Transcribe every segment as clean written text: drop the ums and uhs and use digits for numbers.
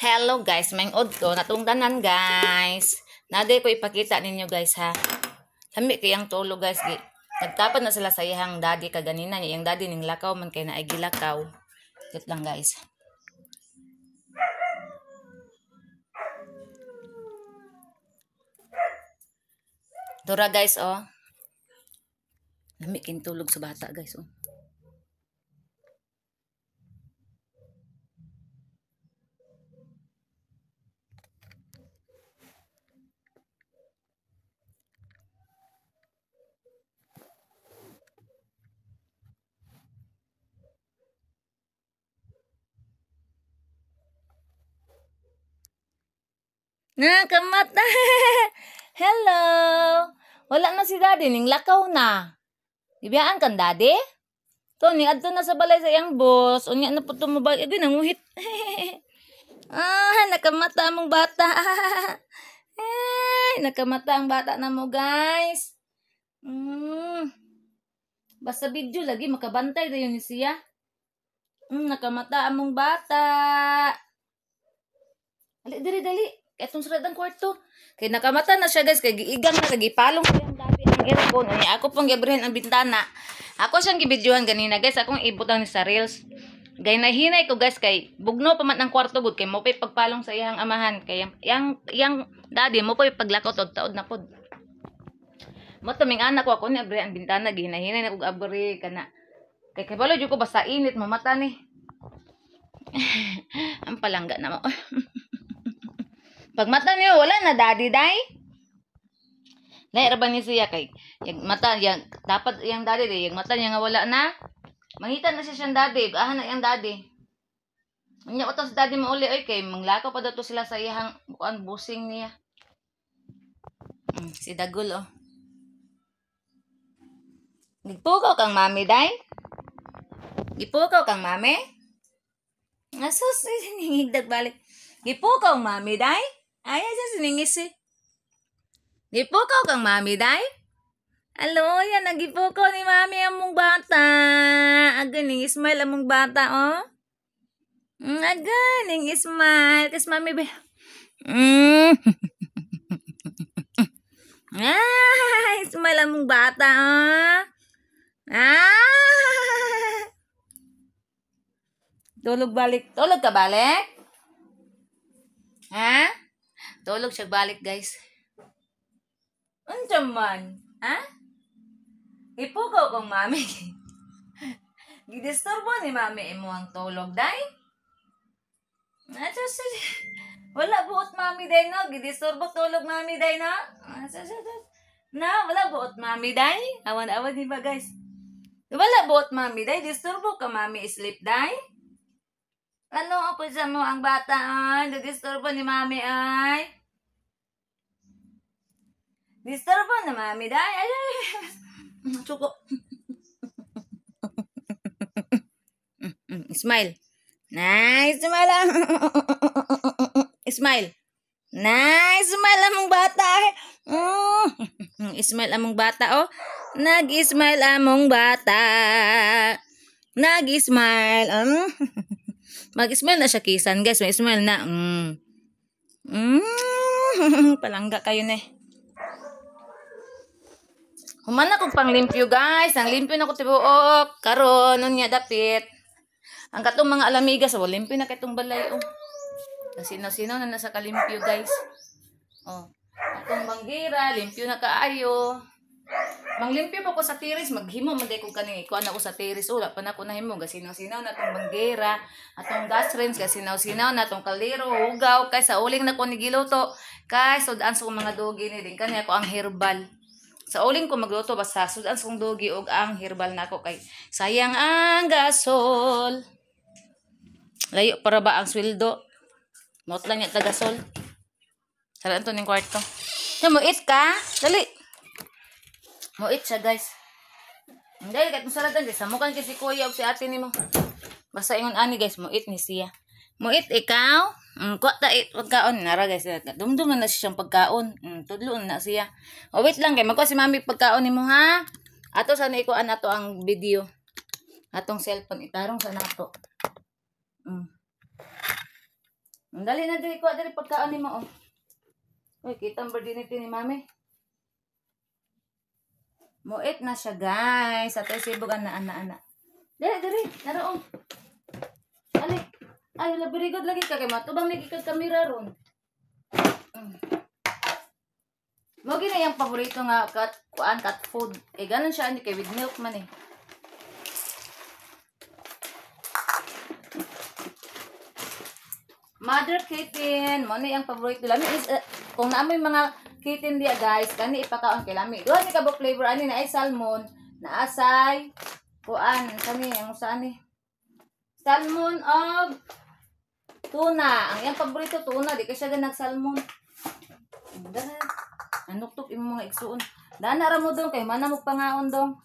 Hello guys, maingod ko natungdanan guys. Naday ko ipakita ninyo guys ha. Lami kayang tulog guys. Nagtapad na sila sa iyang daddy kaganina niya. Yung daddy ning lakaw man kay naay gilakaw. Tit lang guys. Dora guys oh. Lami kayang tulog sa bata guys oh. Kamata. Hello. Wala na si daddy ning lakaw na. Ibiyaan kan daddy? To ni adto na sa balay sa iyang boss. Unya na po tumubag. Agi nanguhit. Nakamata mong bata. Nakamata ang bata na mo guys. Basta video lagi makabantay dayon ni siya. Nakamata among bata. Dali. Etong surat ang kwarto. Kay nakamata na siya guys. Kay giigang na. Kagipalong ko yung dati ang earphone. Ako pang gabrihan ang bintana. Ako siyang gibidyohan ganina guys. Akong ibutang ni sa reels. Gay nahinay ko guys. Kay bugno pa man ang kwarto bud. Kay mo pa'y pagpalong sa iyang amahan. Kay yang daddy mo pa'y paglakot og taod na pod. Mo tuming anak ko. Ako ni abri ang bintana. Gihinahinay na kog abri. Kana. Kay kabalo dyo ko basta init. Mamata ni. Ang palangga na mo. Pag mata niyo, wala na daddy day. Lahi ba ni siya kay yung mata yang dapat yang daddy day, yung mata niya nga wala na. Mangita na siya siyang daddy, ahan na yang daddy. Unya utos daddy mo uli oy kay manglakaw pa daw to sila sa iyang bukan busing niya. Si Dagul oh. Gipukaw kang mami day? Gipukaw kang mami? Asus ningigdag balik. Gipukaw mami day? Ay, siya siningis eh. Gipukaw kang mami, day? Alo, yan, nagipukaw ni mami among bata. Aganing smile among bata, oh. Aganing smile. Kas mami ba? Ay, smile among bata, oh. Tulog balik. Tulog ka balik? Ha? Tulog siya balik, guys. Ano man? Ha? Ipugaw kong mami. Gidisturbo ni mami imo ang tulog, day? Wala buot mami, day, no? Gidisturbo tulog mami, day, no? Na, wala buot mami, day? Awan-awan di ba, guys? Wala buot mami, day? Disturbo ka mami sleep, day? Ano po sa mo ang bata ay? Disturbo ni mami ay? Disturbo na mami day? Ay, suko. Smile. Nice smile. Smile. Nice smile among bata. Smile among bata oh. Nag-smile among bata. Nag-smile. Mag-smile na siya kisan guys. May smile na. Palangga kayo na eh. Humana kong panglimpyo guys. Ang limpyo na ko tibuok. Karon nun nga dapit. Ang katong mga alamigas. Oh, limpyo na katong balay. Oh. Sinaw-sinaw na nasa kalimpyo guys. Oh. Atong banggira. Limpyo na kaayo. Manglimpyo pa ko sa tiris, maghimo man day ko kani kuan ako sa tiris ula pa na ko nahimo gasinaw-sinaw na tong banggera atong gas rinse gasinaw-sinaw na tong kaliro ugaw kay sa uling na ko ni giluto kay sudan sa mga dogi ni din kani ako ang herbal sa uling ko magluto basta sudan sa kong dogi og ang herbal nako kay sayang ang gasol layo para ba ang sweldo mot lang ya tagasol sala to ning kwarto mo eat ka dali. Moit siya guys. Hindi, kahit masalatan guys. Samukan kasi kuya o si ate ni mo. Basta ingon ani guys. Moit ni siya. Moit ikaw. Kuha ta pagkaon. Nara guys. Dumdum na siya siyang pagkaon. Tudloon na siya. O wait lang kay. Magkuha si mami pagkaon ni mo ha. Ato sana ikuan ato ang video. Atong cellphone. Itarong sana ato. Dali na dali ko dali pagkaon ni mo oh. Uy, kita ang virginity ni mami. Muit na siya, guys. At ay sibugan na ana. Dali, naroon. Ali. Ay, wala very good lagi ka kay matubang lagi kag kamera ron. Mo gina yung paborito nga cat food. Eh ganun siya ani kay with milk man eh. Mother kitten, mo ni ang paborito lami is kung naamoy mga kitten dia guys, kani ipakaon kay lami. Duha ni kabok flavor ani na ay salmon, na asay kuan kani ang saan ni. Salmon of tuna. Ang iyang paborito tuna, di ka siya ganag salmon. Anuktok imo mga igsuon. Dana ra mo dong kay mana mo pangaon dong.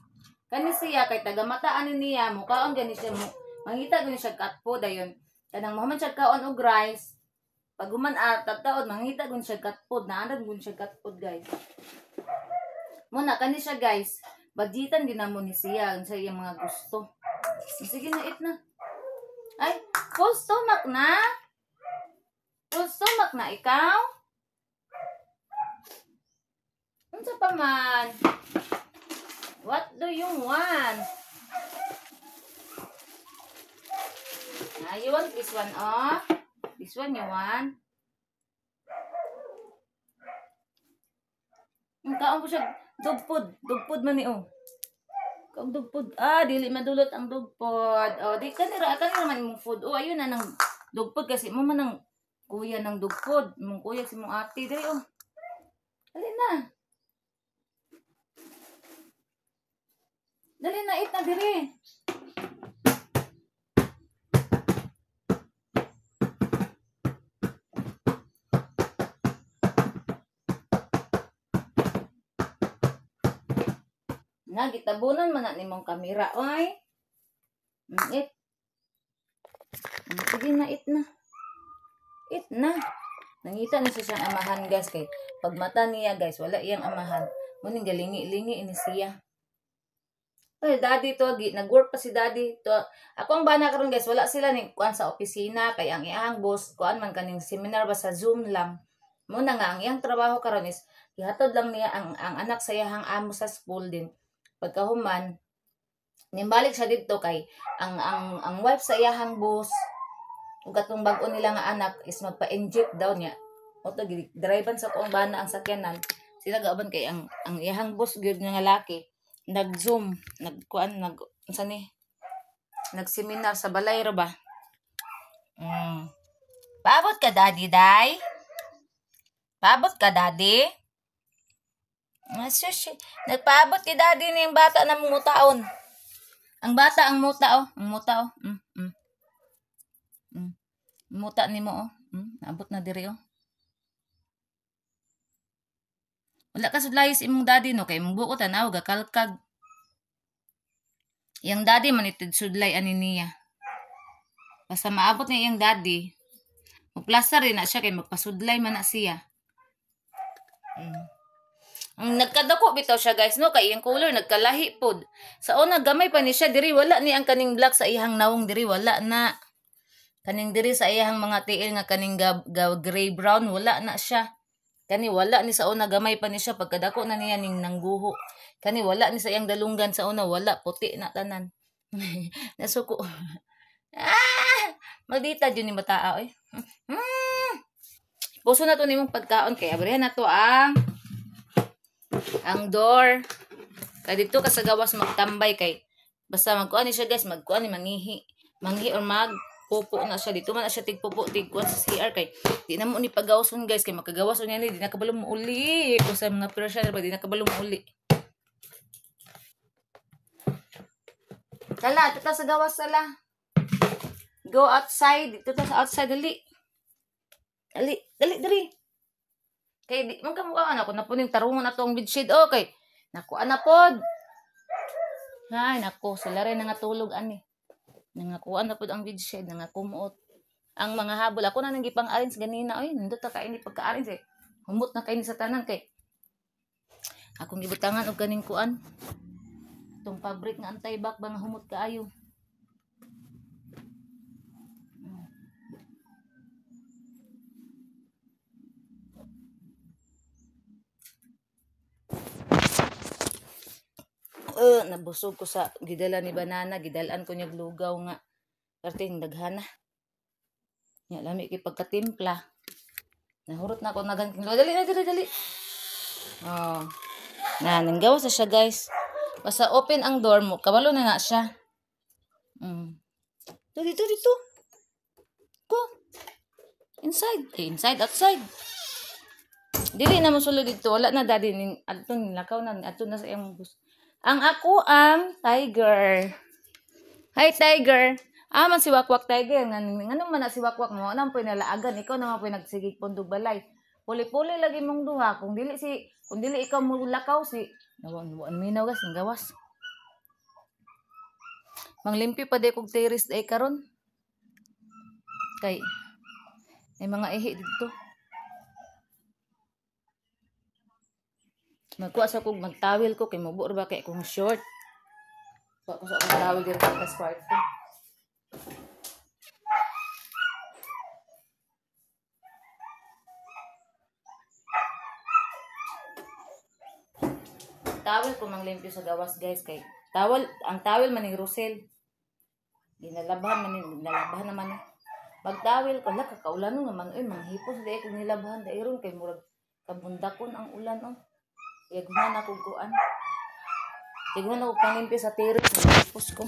Kani siya kay taga-mataan niya, mukaon gani siya mo. Mangita gani siya cat food dayon. Kanang mahuman siya kaon og rice. Pag human taod mangita gani siya cat food, naanad gani siya cat food guys. Muna kani siya guys. Budgetan din namo ni siya sa iyang mga gusto. Sige na eat na. Ay, full stomach na? Full stomach na ikaw? Unsa pa man? What do you want? You want this one, oh? This one you want? Kaon po siya, dugpod man ni, oh. Kaong dugpod. Dili madulot ang dugpod. Oh, di kanira man imong food. Oh, ayun na nang dugpod kasi mo man ang kuya ng dugpod. Mong kuya si mong ate diri, oh. Dali na. Dali na, eat na diri. Nga, gitabunan man na nimong kamera, oy. Eat. Sige na, eat na. Eat na. Nangita na siya siyang amahan, guys. Kay pag mata niya, guys, wala iyang amahan. Muning galingi-lingi ini siya. Ay, daddy to, nag-work pa si daddy to. Ako ang bana karon guys, wala sila ni kuan sa opisina kay ang iyang boss kuan man kaning seminar ba sa Zoom lang. Muna nga ang iyang trabaho karon is gihatod lang niya ang anak sa iyang amo sa school din. Pagkahuman nimbalik siya dito kay ang wife sa iyang boss ug katong bag-o nila nga anak is magpa-inject daw niya. O to drivean sa kuang bana ang sakyanan. Sila gaaban kay ang iyang boss gyud nga lalaki. Nag-Zoom, nag-seminar sa balay ra ba? Paabot ka, daddy, day? Paabot ka, daddy? Sushi. Nagpaabot ki daddy na yung bata na mutaon. Ang bata, ang muta, oh. Ang muta, oh. Muta ni mo, oh. Naabot na diri, oh. Wala ka sudlayis imong daddy no kay imong buko tanaw gakalkag. Yang daddy manitid sudlay ani niya. Basta maabot niya yang daddy. Magplaster rin na siya kay magpasudlay man na siya. Ang nagkadako bitaw siya guys no kay iyang color nagkalahi pod. Sa una gamay pa ni siya diri wala ni ang kaning black sa iyang nawong diri wala na. Kaning diri sa iyang mga tiil nga kaning gray brown wala na siya. Kani wala ni sa una gamay pa ni siya pagkadako na niya ning nangguho. Kani wala ni sa iyang dalunggan sa una wala puti na tanan. Nasuko. Maldita jud ni bataa oy. Puso na to nimong pagkaon kay abrihan na to ang door. Kay dito ka sa gawas magtambay kay basta magkuan ni siya guys magkuan ni manghi or pupo na siya dito man na siya tigpupo tigkuan sa CR kay di na mo ni pagawason guys kay makagawason niya ni di na kabalo mo uli o sa mga pressure ba di na kabalo mo uli tala tata sa gawas sala go outside dito ta sa outside dali kay di man ka mukha ako na po ning tarungon na tong bedsheet okay nakuha na pod ay nako sila rin nangatulog ani nangakuan na pod ang bedsheet nangakumuot ang mga habol ako na nang gipang-arrange ganina oy nindot ta kay ni pagka-arrange eh humot na kay ni sa tanan kay akong gibutangan og kaning kuan tong fabric nga anti-back ba nga humot kaayo Nabusog ko sa gidala ni banana, gidalan ko niya lugaw nga. Karting daghana. Nya lami kay pagkatimpla. Nahurot na ako nagan. Dali. Oh. Nanggawas na siya, guys. Basta open ang door mo, kabalo na siya. Dito. Go. Inside, outside. Dili na mo sulod dito. Wala na daddy. Ato nilakaw na. Ato na sa iyang bus. Ang ako ang tiger. Hi, tiger. Man si Wakwak tiger. Ngano man na si Wakwak mo. Anong po nalaagan. Ikaw naman po nagsigig pondog balay. Puli-puli lagi mong duha. Kung dili ikaw mo lakaw si. Nawan minaw gas. Ang gawas. Manglimpyo pa di kong terrace ay karon. Kay. May mga ihi dito. Magkuha sa kong magtawil ko kay mabur ba kay kung short. Kuha ko sa akong tawil dito sa square ko. Tawil ko manglimpyo sa gawas, guys, kay ang tawil man ni Rosel. Nalabahan naman eh. Pagtawil ko, kakaulan naman, manghipos dahil kung nilabahan, dahil kay murag kabundakon ang ulan, Yagunan ako kuan. Yagunan ako panglimpyo sa terrace, manghipos ko.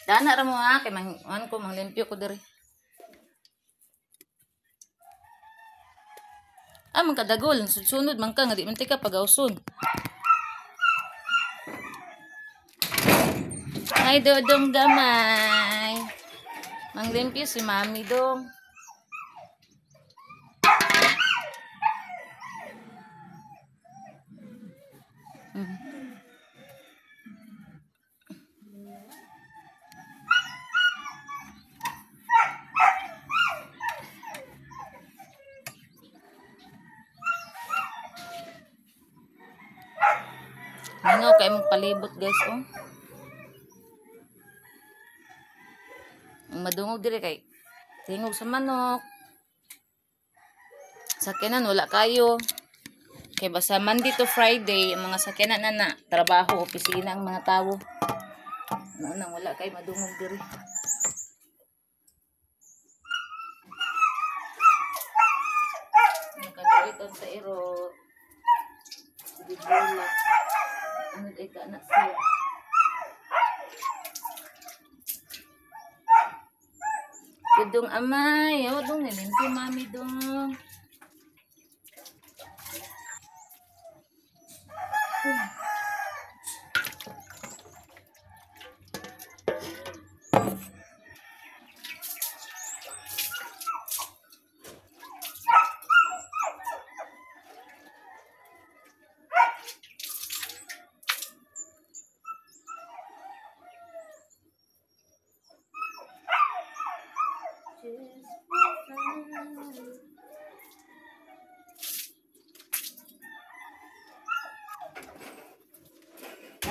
Dana ra mo kay manglimpyo ko diri. Magkadagol, sunod man ka nga di man tika pag-auson. Ay, dodong gamay. Manglimpyo si mami dong. Mingaw kay mong palibot, guys, Ang madungog dire kay tingog sa manok. Sakyanan wala kayo. Kay basta Monday to Friday, ang mga sakyanan na trabaho, opisina ang mga tawo. Nang wala kay madungog dire. Nakadiriton sa iro. Sige bola. Ano ay ka na siya. Dong amay, dong nilimpyo mami dong.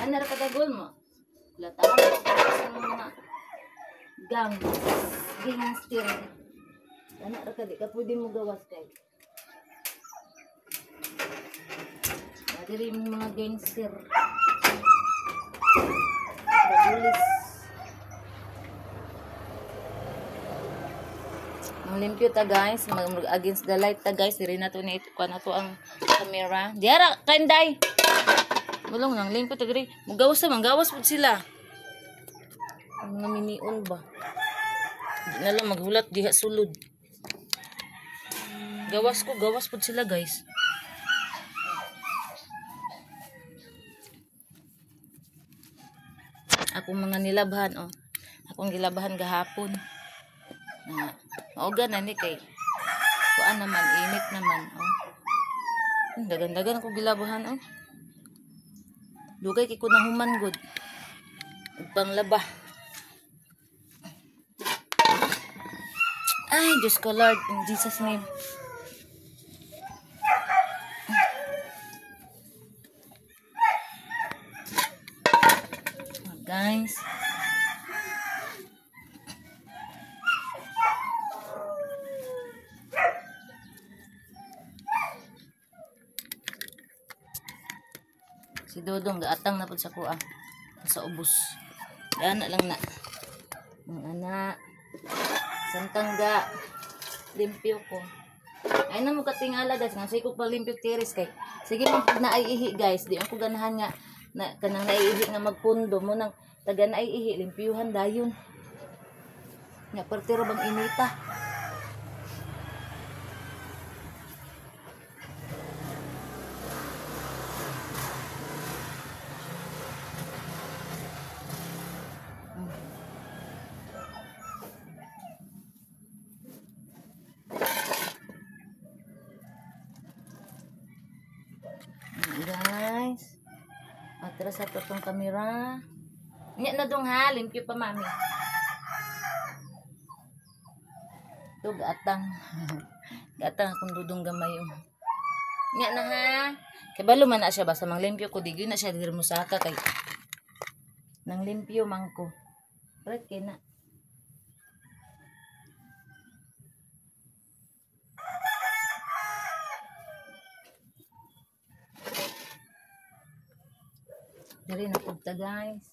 Ano ra kadagol mo? Lataw sa mga gangster. Ano ra ka di ka pwede mo gawas kay. Diri mo mga gangster. Bagulis. Manglimpyo ta, guys, against the light ta, guys. Diri na to ni ito na to ang camera. Diara kanday. Mulong nang limpyo ta diri. Manggawas pud sila. Ang naminion ba? Di na lang maghulat diha sulod. Gawas pud sila, guys. Akong mga nilabhan, Akong gilabahan gahapon. Mauga na ni kay kuan naman, init naman, Dagan-dagan ako gilabahan, Dugay kay ko nahuman gud. Panglaba. Ay, Diyos ko Lord, in Jesus name. Guys. Si Dodong gaatang na pud sa kuha. Sa ubos. Ana lang na. Ang anak. Santang ga. Limpyo ko. Ay na mo katingala guys. Nga sige ko pa limpyo tiris kay. Sige mo na ay ihi guys. Di ako ganahan nga. Na, kanang naiihi nga magpundo mo nang taga naiihi. Limpyuhan dayon. Nga partiro bang inita. Guys, atras sa totong kamera. Nya na dong ha, limpyo pa mami. Ito gatang. Gatang akong dudong gamay yung. Nya na ha. Kay balo man na siya basta mang limpyo ko digyo na siya dir musaka kay. Nang limpyo man ko. Right kay na. Dari na pugta guys.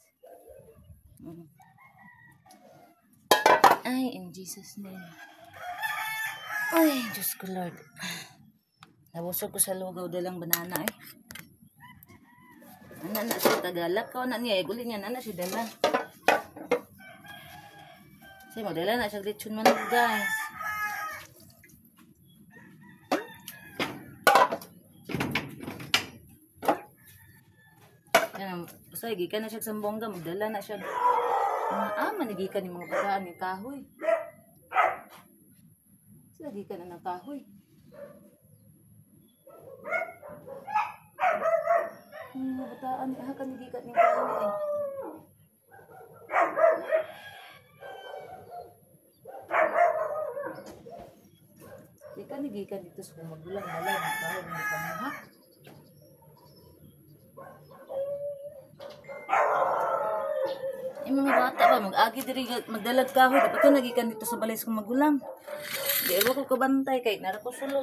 Ay, in Jesus name. Ay, Diyos ko Lord. Nabusog ko sa lugaw dalang banana eh. Ana na siya tagalak ko na niya. Guli niya na siya dala. Siya magdala na siya lechon manok guys. Basta gikan na siya sa bongga, magdala na siya. Manigikan yung mga bagaan ng kahoy. Sila gikan na ng kahoy. Mga bataan, kanigikan ng kahoy. Di kanigikan dito sa magulang balay ng kahoy ng pamaha. Yung mga bata ba, mag-agi diri magdalag kahoy, dapat ka nagikan dito sa balay sa magulang. Di ewa ko kabantay kay nara ko sulod.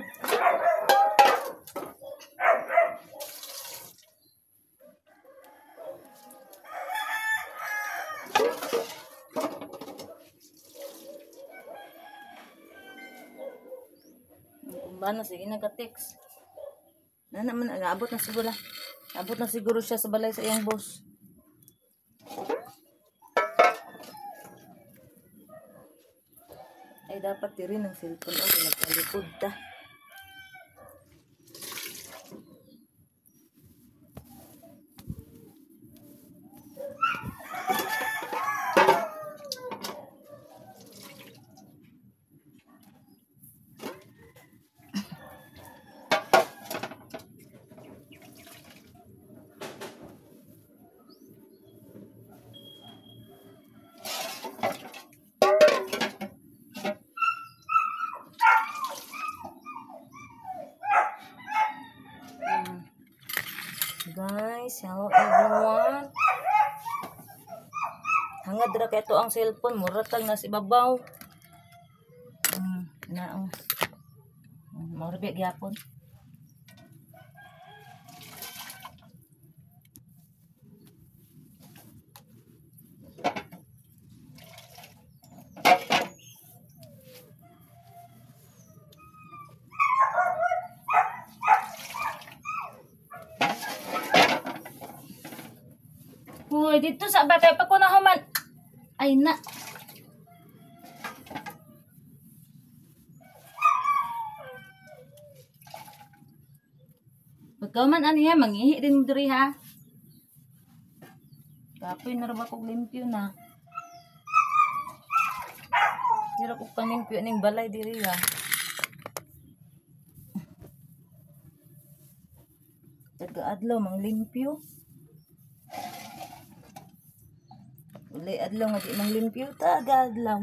Kumbana, sige nagka-text. Na naman, abot na siguro. Abot na siguro siya sa balay sa iyang boss. Ay dapat tirin ng cellphone o nagpalikod ta. Guys, hello everyone. Hangad ra kay to ang cellphone, muratag na si babaw. Naong. Mao ra gyapon. Uy, dito sa batay pa ko na human. Ay na. Pagka man ano yan, mangihi din mo diri ha. Kapoy na rin ako limpyo na. Dira ko pang limpyo ning balay diri ha. Taga-adlaw mang limpyo. Ulay adlaw nga di mang limpyo taga-adlaw.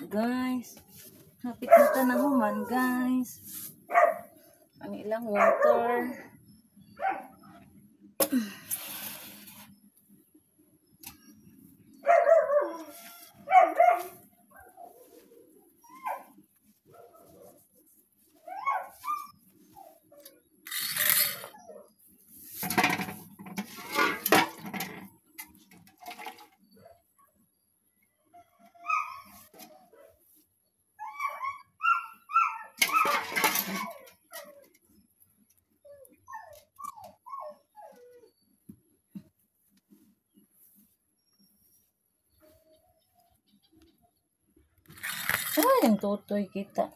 guys. Hapit na ta na human guys. Ang ilang water. Ay, ang tutoy kita.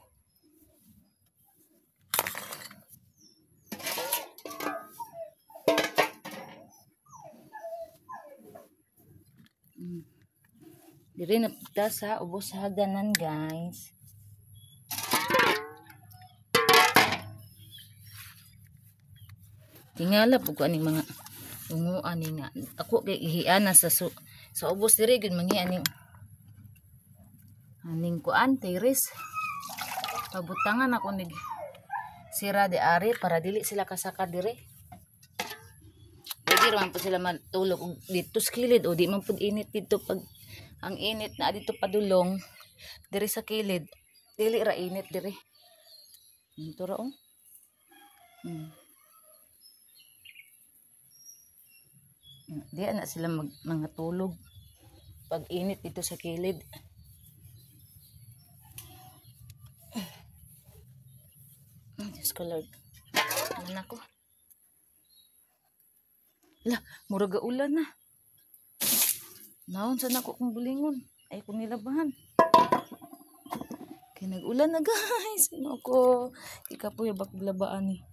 Diri na punta sa ubos haganan guys. Tingala po ko aning mga unguan ni nga. Ako kay ihiana sa ubos diri gud mangi aning kuan tiris. Pabutangan ako nig sira de ari para dili sila kasaka dire. Pwede raman po sila matulog dito sa kilid o di man pud init dito pag ang init na dito padulong dire sa kilid. Dili ra init dire. Ito ra oh. Di na sila mga tulog pag init dito sa kilid. Diyos ko Lord. Ano ako? Lah, muraga ulan na. Naon sa nako kong bulingon. Ay kong nilabahan. Kaya nag-ulan na guys. Ano ko? Ika po yung baglabaan ni.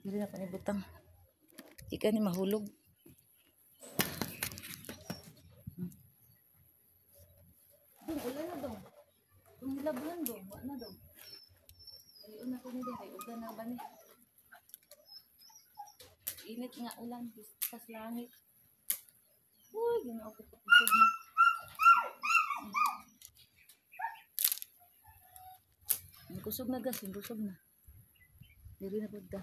Hindi na panibutang. Ika ni mahulog. Ulan na daw. Kung nilabahan daw. Wala na daw. Ayun na ko nila. Ay ulan na ba ni? Init nga ulan. Pas langit. Uy, gano'n ako pakusog na. Kusog na gas, kusog na. Diri na pagka.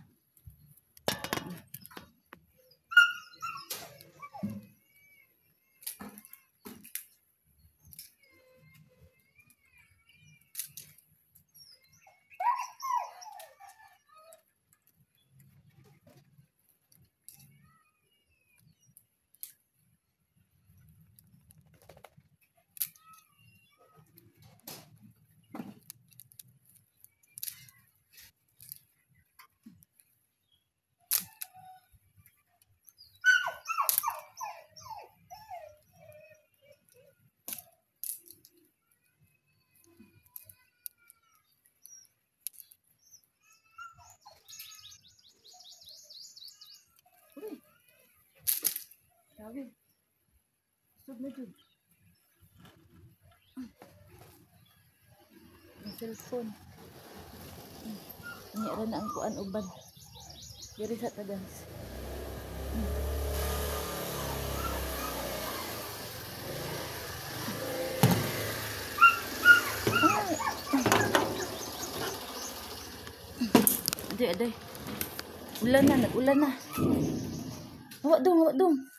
Sabi, kusog na dyan. Ang cellphone. Nangyara na ang kuan uban. Diri sa tagas. Aday. Ulan na, nag-ulan na. Hawak dong.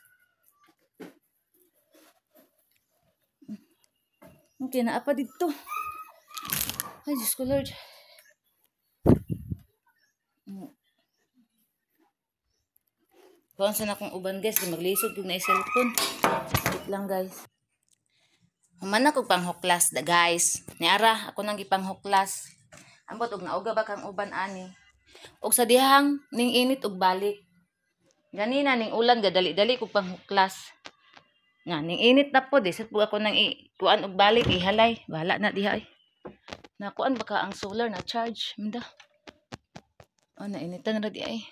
Okay, na apa dito? Ay, Diyos ko Lord. Kung saan akong uban guys, maglisod kung na cellphone. Wait lang guys. Human ako panghuklas da guys. Niara, ako nang ipanghuklas. Ambot og nauga ba kang uban ani. Og sa dihang ning init og balik. Ganina ning ulan gadali-dali ko panghuklas. Nga, ning init na po, disat po ako nang kuan og balik, ihalay. Bahala na diha ay. Nakuan baka ang solar na charge. Minda. O, nainitan na di ay.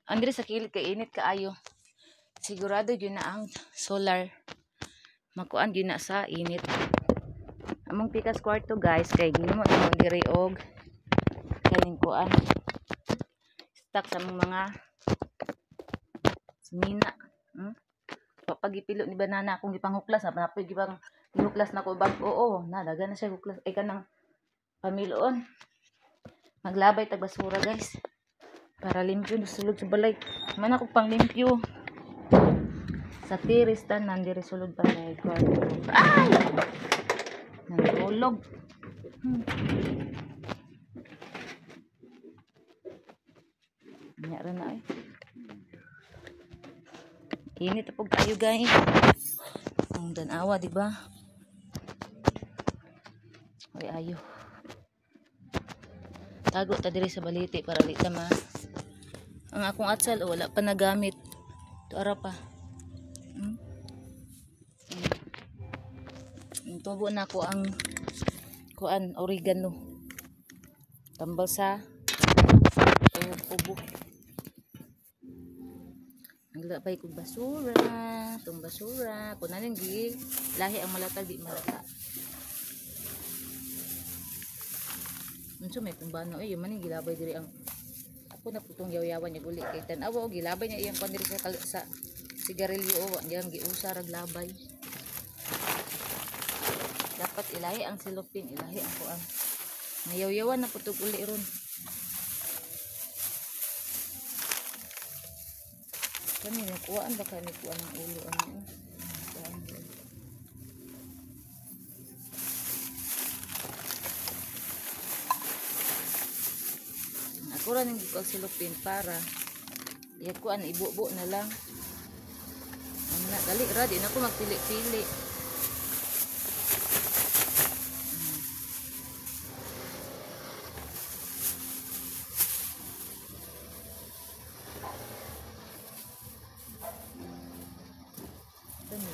Andri sa kilid kay init kaayo. Sigurado yun na ang solar. Makuan yun na sa init. Among pikas kwarto guys, kay ginimo na mong diri og kaning kuan. Stock sa mga semina. Papagipilo ni banana akong gipanghuklas na napoy gibang Ihuklas na ko bag. Oo, nadaga na siya huklas. Ay kanang pamiloon. Maglabay tag basura guys. Para limpyo sulod sa balay. Man ako pang limpyo. Sa tiris tanan diri sulod balay. Ay! Nagulog. Nya ra na ay. Init apog kayo guys. Ang danawa, di ba? Ay ayo. Tago ta diri sa baliti para di ta ma. Ang akong atsal wala pa nagamit. Tuara pa. Tubo na ko ang kuan oregano. Tambal sa ubo. Naglabay kong basura. Itong basura. Kung nanin di, lahi ang malata, di malata. Unso may kumbano. Yung maning gilabay diri ang ako na putong yaw-yawan yung uli. Kay tanawa o gilabay niya iyang pandiri sa sigarilyo o. Ang giusa raglabay. Dapat ilahi ang silupin. Ilahi ang kuan. Mayaw-yawan na putog uli ron. Kani nakuhaan ba kani kuan ng ulo ano? Ako ra ning gikuha silupin para iya kuan ibubo na lang. Ang na dali ra di na ko magpili-pili.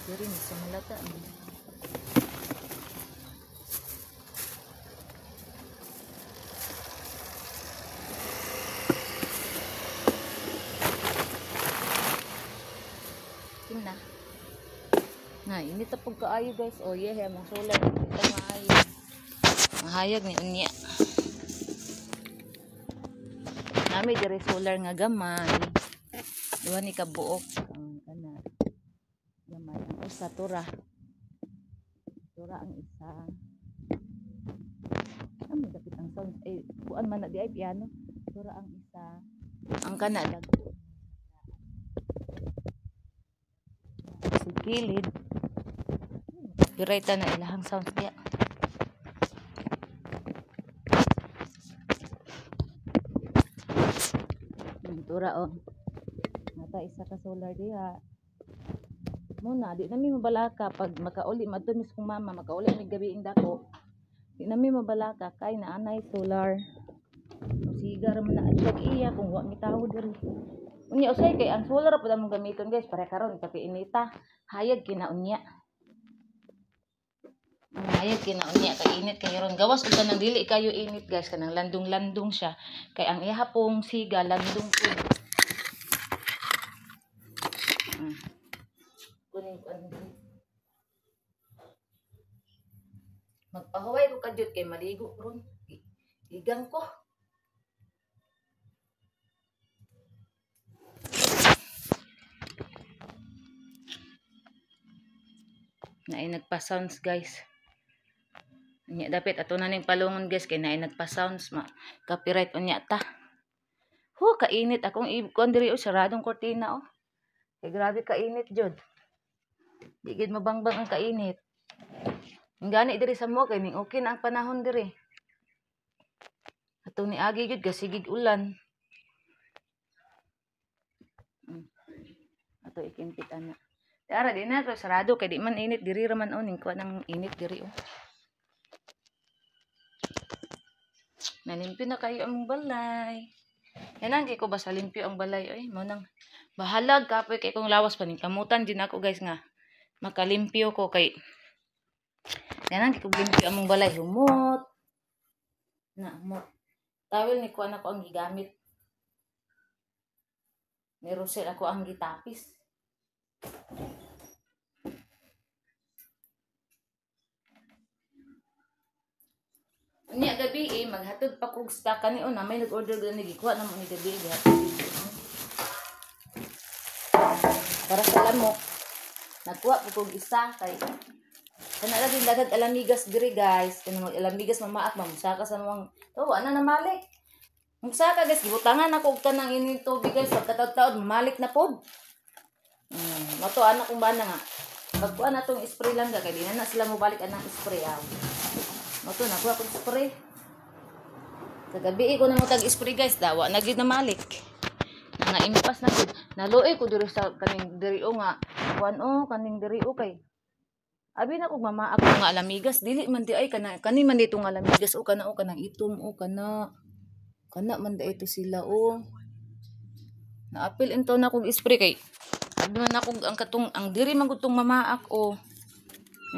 Diri ni sa malata. Tingna. Na, init apog kaayo guys. Oh yeah, mong solar ito maayo. Mahayag ni unya. Nami diri solar nga gamay. Duha ni kabuok ang kana. Gamay ang usa tura. Tura ang isa. Ano dapat ang sound eh kuan man na di ay piano. Tura ang isa. Ang kana dagko. Sa kilid. Pirayta na ilahang sound kaya. Tura oh. Nata isa ka solar diha. Muna di nami mabalaka pag makauli madto mis kong mama makauli mi gabi ing dako. Di nami mabalaka kay naanay solar. Sigar man na siya iya kung wa mi tawo diri. Unya usay kay ang solar pud among gamiton guys para karon kapi inita. Hayag kinaunya. Hayag kinaunya kay init kay ron gawas ug kanang dili kayo init guys kanang landong-landong siya kay ang iha pong siga landong pud. Magpahuway ko kadyot kay maligo ron. Igang ko. Naay nagpa-sounds guys. Nya dapat ato na ning palungon guys kay naay nagpa-sounds copyright unya ta. Kainit akong ikon diri saradong kortina oh. Kay grabe kainit jud. Di gid mabangbang ang kainit. Ang gani diri sa mo kay ning okay na ang panahon diri. Atong niagi jud gasigig ulan. Ato ikimpit ana. Ara di na to sarado kay di man init diri ra man ning kuan ang init diri oh. Nalimpyo na kayo ang balay. Yan kay ko basta limpyo ang balay oy mo nang bahalag kapoy kay kung lawas pa ning kamutan din ako guys nga makalimpyo ko kay yan kay ko limpyo among balay humot na humot tawel ni kuan ako ang gigamit ni Rosel ako ang gitapis. Unya gabi maghatod pa kog stock kanion na may nag-order gani gikuha na mo ni gabi para sa lamok nagkuha po kog isa kay Kana lagi dagag alamigas diri guys. Kana mag alamigas mamaak mamsaka sa mga tawa na namalik. Mamsaka guys gibutangan ako og tanang ining tubig guys pagkataud-taud mamalik na pod. Mato anak kong bana nga. Pagkuan na tong spray lang kay di na sila mo balik anang spray aw. Mato na ko spray. Kagabi ko na mo tag spray guys dawa na gyud na malik. Naimpas na gyud. Naluoy ko diri sa kaning diri o nga. Kuan o kaning diri o kay abi na kog mama ako nga alamigas dili man di ay kani man dito nga alamigas o kana itom o kana man da ito sila o naapil into na kog spray kay abi man ako ang katong ang diri man gutong mamaak o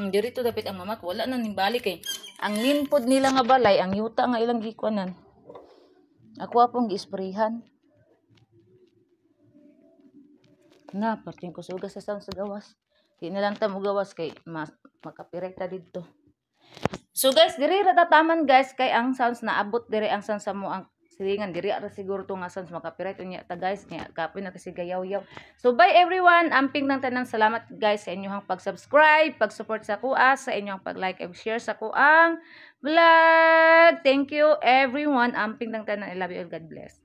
diri to dapat ang mamak wala na nimbalik kay ang linpod nila nga balay ang yuta nga ilang gikuanan ako apong gi-sprayhan na parting ko sugas sa sound sa gawas. Di na lang ta mo gawas kay makapirekta dito. So guys, diri ra tataman guys kay ang sounds na abot diri ang sounds sa mo ang silingan diri ra siguro to nga sounds makapirekt unya ta guys nya kapoy na kasi gayaw-yaw. So bye everyone, amping nang tanang salamat guys sa inyong pag-subscribe, pag-support sa kuha, sa inyong pag-like and share sa kuang vlog. Thank you everyone, amping nang tanang I love you and God bless.